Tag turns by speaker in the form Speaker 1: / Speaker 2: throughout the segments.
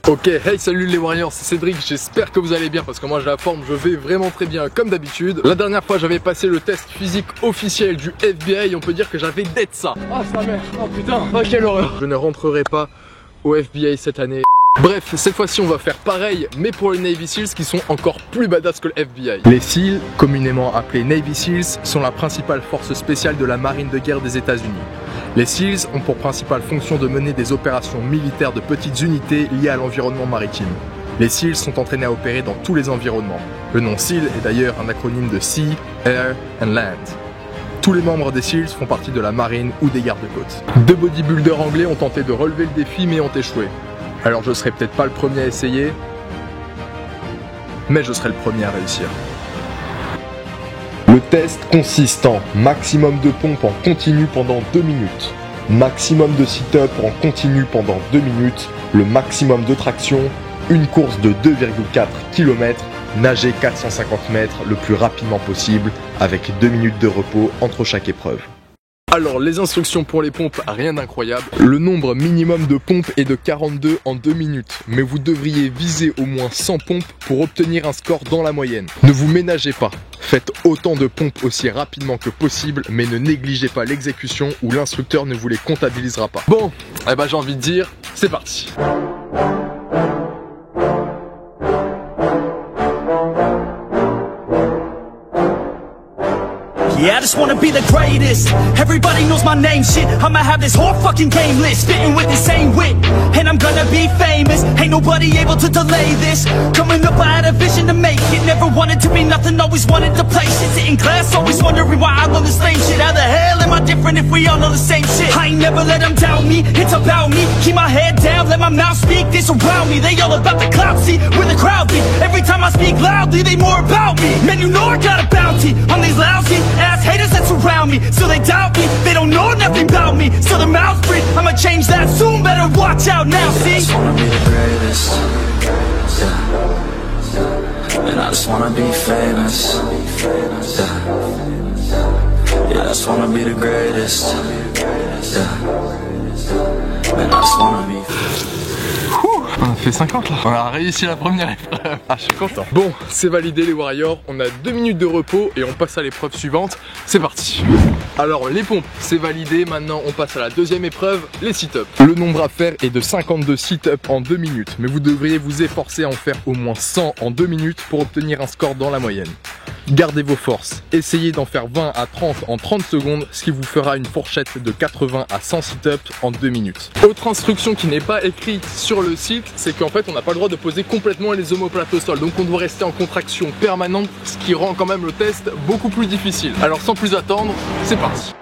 Speaker 1: Ok, hey salut les Warriors, c'est Cédric, j'espère que vous allez bien parce que moi j'ai la forme, je vais vraiment très bien comme d'habitude. La dernière fois j'avais passé le test physique officiel du FBI et on peut dire que j'avais d'être ça. Ah sa mère, oh putain, oh quelle horreur. Je ne rentrerai pas au FBI cette année. Bref, cette fois-ci on va faire pareil mais pour les Navy Seals qui sont encore plus badass que le FBI. Les SEAL, communément appelés Navy Seals, sont la principale force spéciale de la marine de guerre des États-Unis. Les SEALs ont pour principale fonction de mener des opérations militaires de petites unités liées à l'environnement maritime. Les SEALs sont entraînés à opérer dans tous les environnements. Le nom SEAL est d'ailleurs un acronyme de Sea, Air and Land. Tous les membres des SEALs font partie de la marine ou des gardes-côtes. Deux bodybuilders anglais ont tenté de relever le défi mais ont échoué. Alors je serai peut-être pas le premier à essayer, mais je serai le premier à réussir. Le test consiste en maximum de pompes en continu pendant 2 minutes, maximum de sit-up en continu pendant 2 minutes, le maximum de traction, une course de 2,4 km, nager 450 mètres le plus rapidement possible avec 2 minutes de repos entre chaque épreuve. Alors les instructions pour les pompes, rien d'incroyable. Le nombre minimum de pompes est de 42 en 2 minutes, mais vous devriez viser au moins 100 pompes pour obtenir un score dans la moyenne. Ne vous ménagez pas, faites autant de pompes aussi rapidement que possible, mais ne négligez pas l'exécution ou l'instructeur ne vous les comptabilisera pas. Bon, eh ben j'ai envie de dire, c'est parti.
Speaker 2: Yeah, I just wanna be the greatest. Everybody knows my name, shit. I'ma have this whole fucking game list, spitting with the same wit, and I'm gonna be famous. Ain't nobody able to delay this. Coming up, I had a vision to make it. Never wanted to be nothing, always wanted to play shit. Sit in class, always wondering why I love the same shit. How the hell am I different if we all know the same shit? I ain't never let them doubt me, it's about me. Keep my head down, let my mouth speak. They surround me, they all about the clout, see where the crowd be. Every time I speak loudly, they more about me. Man, you know I got a bounty on these lousy ass haters that surround me. So they doubt me, they don't know nothing about me. So their mouths free, I'ma change that soon. Better watch out now, see? I just wanna be the greatest, yeah. And I just wanna be famous, yeah. I just wanna be the greatest, yeah. And I just wanna be.
Speaker 1: On a fait 50 là. On a réussi la première épreuve. Ah, je suis content. Bon, c'est validé les Warriors. On a 2 minutes de repos et on passe à l'épreuve suivante. C'est parti. Alors, les pompes, c'est validé. Maintenant, on passe à la deuxième épreuve, les sit-ups. Le nombre à faire est de 52 sit-ups en 2 minutes. Mais vous devriez vous efforcer à en faire au moins 100 en 2 minutes pour obtenir un score dans la moyenne. Gardez vos forces. Essayez d'en faire 20 à 30 en 30 secondes, ce qui vous fera une fourchette de 80 à 100 sit-ups en 2 minutes. Autre instruction qui n'est pas écrite sur le site, c'est qu'en fait on n'a pas le droit de poser complètement les omoplates au sol. Donc on doit rester en contraction permanente, ce qui rend quand même le test beaucoup plus difficile. Alors sans plus attendre, c'est parti.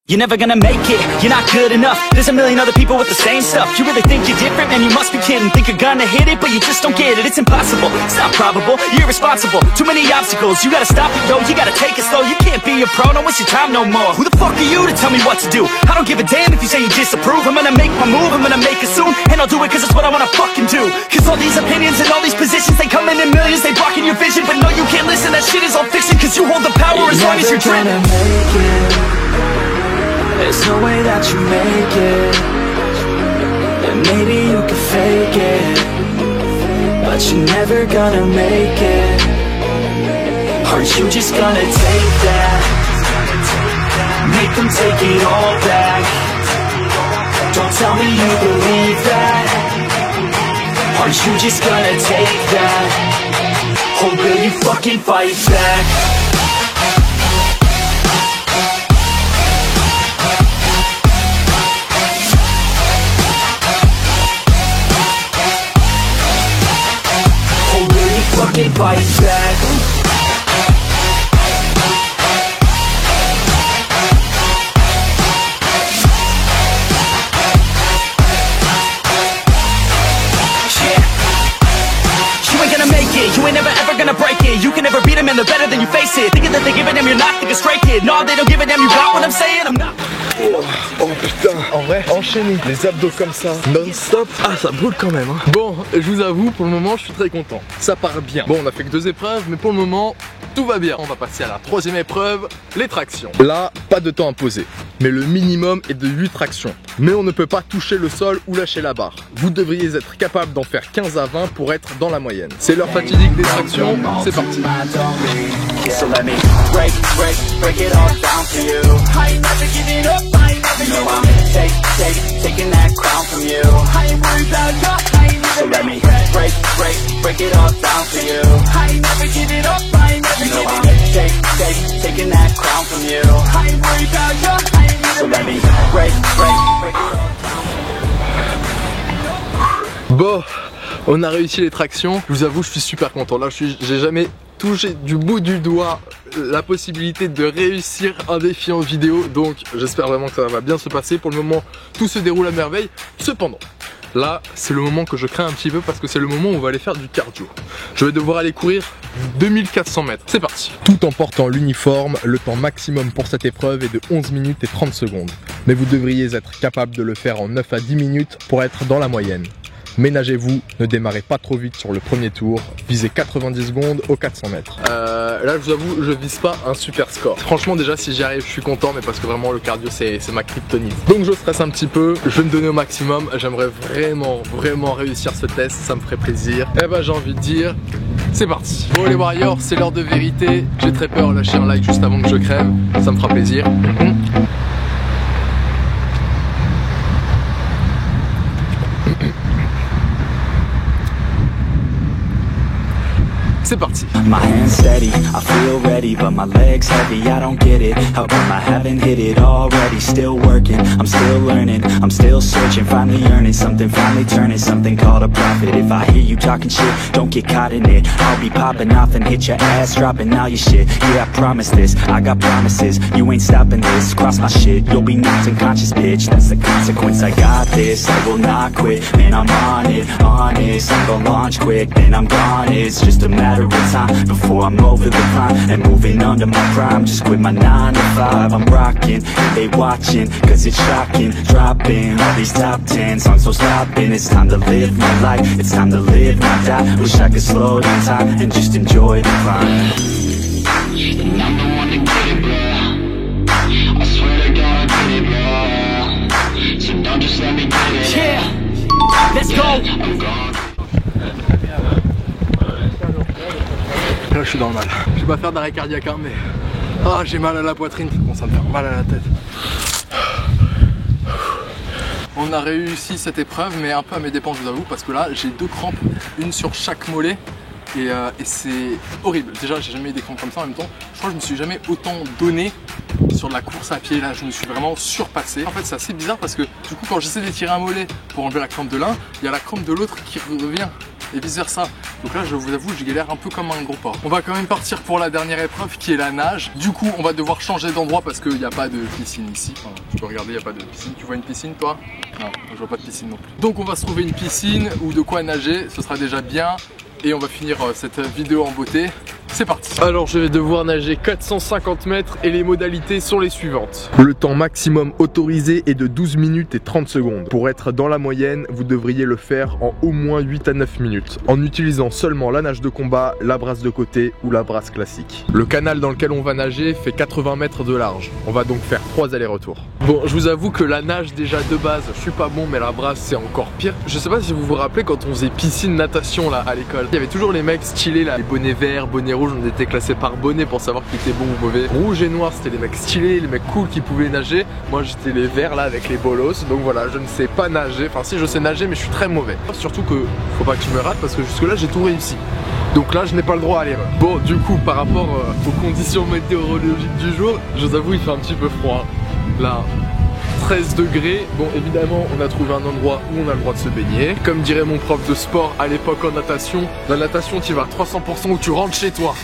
Speaker 2: You're never gonna make it, you're not good enough. There's a million other people with the same stuff. You really think you're different? Man, you must be kidding. Think you're gonna hit it, but you just don't get it. It's impossible, it's not probable, you're irresponsible. Too many obstacles, you gotta stop it, yo. You gotta take it slow, you can't be a pro. Don't waste your time no more. Who the fuck are you to tell me what to do? I don't give a damn if you say you disapprove. I'm gonna make my move, I'm gonna make it soon. And I'll do it cause it's what I wanna fucking do. Cause all these opinions and all these positions, they come in millions, they blocking your vision. But no, you can't listen, that shit is all fiction. Cause you hold the power as long as you're dreaming.
Speaker 3: There's no way that you make it. And maybe you can fake it, but you're never gonna make it. Aren't you just gonna take that? Make them take it all back. Don't tell me you believe that. Aren't you just gonna take that? Or will you fucking fight back? Fight back. You ain't gonna make it, you ain't never ever gonna break it. You can never beat them and they're better than you face it. Thinking that they give a damn, you're not thinking straight, kid. No, they don't give a damn, you got what I'm saying? I'm not.
Speaker 1: Oh putain, en vrai, enchaîner les abdos comme ça, non-stop, ah ça brûle quand même hein. Bon, je vous avoue, pour le moment, je suis très content. Ça part bien. Bon, on a fait que 2 épreuves, mais pour le moment, tout va bien. On va passer à la 3e épreuve, les tractions. Là, pas de temps imposé, mais le minimum est de 8 tractions. Mais on ne peut pas toucher le sol ou lâcher la barre. Vous devriez être capable d'en faire 15 à 20 pour être dans la moyenne. C'est l'heure fatidique des tractions, c'est parti.
Speaker 3: So let me break it all down for you. I ain't never giving up, I ain't never giving up. Taking that crown from you. I ain't worried about you, I ain't never. So let me break it all down for you. I ain't never giving up, I ain't never giving up. Taking that crown from you. I ain't worried about you, I ain't never. So let me break it all.
Speaker 1: Bon, on a réussi les tractions. Je vous avoue, je suis super content. Là, j'ai jamais touché du bout du doigt la possibilité de réussir un défi en vidéo. Donc, j'espère vraiment que ça va bien se passer. Pour le moment, tout se déroule à merveille. Cependant, là, c'est le moment que je crains un petit peu parce que c'est le moment où on va aller faire du cardio. Je vais devoir aller courir 2400 mètres. C'est parti. Tout en portant l'uniforme, le temps maximum pour cette épreuve est de 11 minutes et 30 secondes. Mais vous devriez être capable de le faire en 9 à 10 minutes pour être dans la moyenne. Ménagez-vous, ne démarrez pas trop vite sur le premier tour, visez 90 secondes aux 400 mètres. Là je vous avoue, je vise pas un super score. Franchement déjà si j'y arrive je suis content, mais parce que vraiment le cardio c'est ma kryptonite. Donc je stresse un petit peu, je vais me donner au maximum, j'aimerais vraiment réussir ce test, ça me ferait plaisir. Et bah j'ai envie de dire, c'est parti. Bon les Warriors, c'est l'heure de vérité, j'ai très peur, lâchez un like juste avant que je crève, ça me fera plaisir. C'est parti.
Speaker 3: My hands steady, I feel ready, but my legs heavy, I don't get it. How come I haven't hit it already? Still working, I'm still learning, I'm still searching, finally earning something, finally turning something called a profit. If I hear you talking shit, don't get caught in it. I'll be popping off and hit your ass, dropping all your shit. Yeah, I promise this, I got promises, you ain't stopping this. Cross my shit, you'll be knocked unconscious, bitch. That's the consequence, I got this, I will not quit. Man, I'm on it, honest, I'm gonna launch quick, then I'm gone. It's just a matter of time before I'm over the climb and moving under my prime. Just quit my 9 to 5, I'm rocking and they watching, cause it's shocking. Dropping all these top 10 songs, so stopping. It's time to live my life, it's time to live, not die. Wish I could slow down time and just enjoy the climb. And I'm the one to get it, bro. I swear to God I get it, bro. So don't just let me get it. Yeah, let's go. I'm gone.
Speaker 1: Là je suis dans le mal. Je vais pas faire d'arrêt cardiaque hein, mais ah, j'ai mal à la poitrine, ça commence à me faire mal à la tête. On a réussi cette épreuve mais un peu à mes dépens je vous avoue, parce que là j'ai 2 crampes, une sur chaque mollet et c'est horrible. Déjà j'ai jamais eu des crampes comme ça, en même temps je crois que je me suis jamais autant donné sur de la course à pied. Là je me suis vraiment surpassé. En fait c'est assez bizarre parce que du coup quand j'essaie d'étirer un mollet pour enlever la crampe de l'un, il y a la crampe de l'autre qui revient et vice versa. Donc là je vous avoue je galère un peu comme un gros porc. On va quand même partir pour la dernière épreuve qui est la nage. Du coup on va devoir changer d'endroit parce qu'il n'y a pas de piscine ici. Enfin, tu peux regarder, il n'y a pas de piscine. Tu vois une piscine toi? Non, je vois pas de piscine non plus. Donc on va se trouver une piscine ou de quoi nager, ce sera déjà bien. Et on va finir cette vidéo en beauté. C'est parti. Alors je vais devoir nager 450 mètres et les modalités sont les suivantes. Le temps maximum autorisé est de 12 minutes et 30 secondes. Pour être dans la moyenne, vous devriez le faire en au moins 8 à 9 minutes, en utilisant seulement la nage de combat, la brasse de côté ou la brasse classique. Le canal dans lequel on va nager fait 80 mètres de large. On va donc faire 3 allers-retours. Bon, je vous avoue que la nage déjà de base, je suis pas bon, mais la brasse c'est encore pire. Je sais pas si vous vous rappelez quand on faisait piscine natation là à l'école. Il y avait toujours les mecs stylés là, les bonnets verts, bonnets rouges. On était classés par bonnet pour savoir qui était bon ou mauvais. Rouge et noir c'était les mecs stylés, les mecs cool qui pouvaient nager. Moi j'étais les verts là avec les bolos. Donc voilà, je ne sais pas nager. Enfin si, je sais nager mais je suis très mauvais. Surtout que faut pas que je me rate parce que jusque là j'ai tout réussi. Donc là je n'ai pas le droit à l'erreur. Bon du coup par rapport aux conditions météorologiques du jour, je vous avoue il fait un petit peu froid. Là 13 degrés, bon évidemment on a trouvé un endroit où on a le droit de se baigner. Comme dirait mon prof de sport à l'époque en natation, la natation tu vas à 300% où tu rentres chez toi.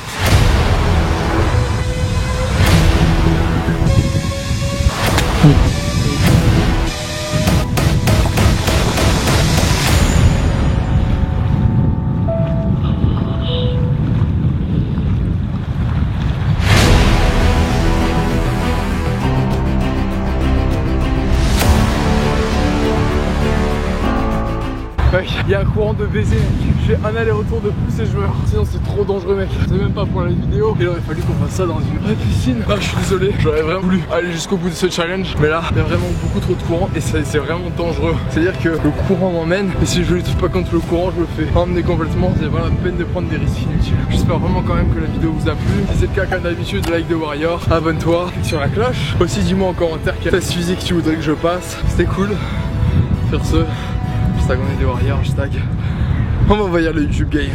Speaker 1: mec, il y a un courant de baiser, mec. Je fais un aller-retour de plus et je meurs. Sinon c'est trop dangereux, mec. C'est même pas pour la vidéo. Il aurait fallu qu'on fasse ça dans une vraie piscine. Ah, je suis désolé, j'aurais vraiment voulu aller jusqu'au bout de ce challenge, mais là il y a vraiment beaucoup trop de courant et c'est vraiment dangereux. C'est à dire que le courant m'emmène et si je lutte pas contre le courant, je me fais emmener complètement. C'est pas la peine de prendre des risques inutiles. J'espère vraiment quand même que la vidéo vous a plu. Si c'est le cas, comme d'habitude, like The Warrior, abonne-toi, clique sur la cloche. Aussi dis-moi en commentaire quel test physique tu voudrais que je passe. C'était cool. Sur ce, hashtag on est des Warriors, hashtag on va envahir le YouTube game.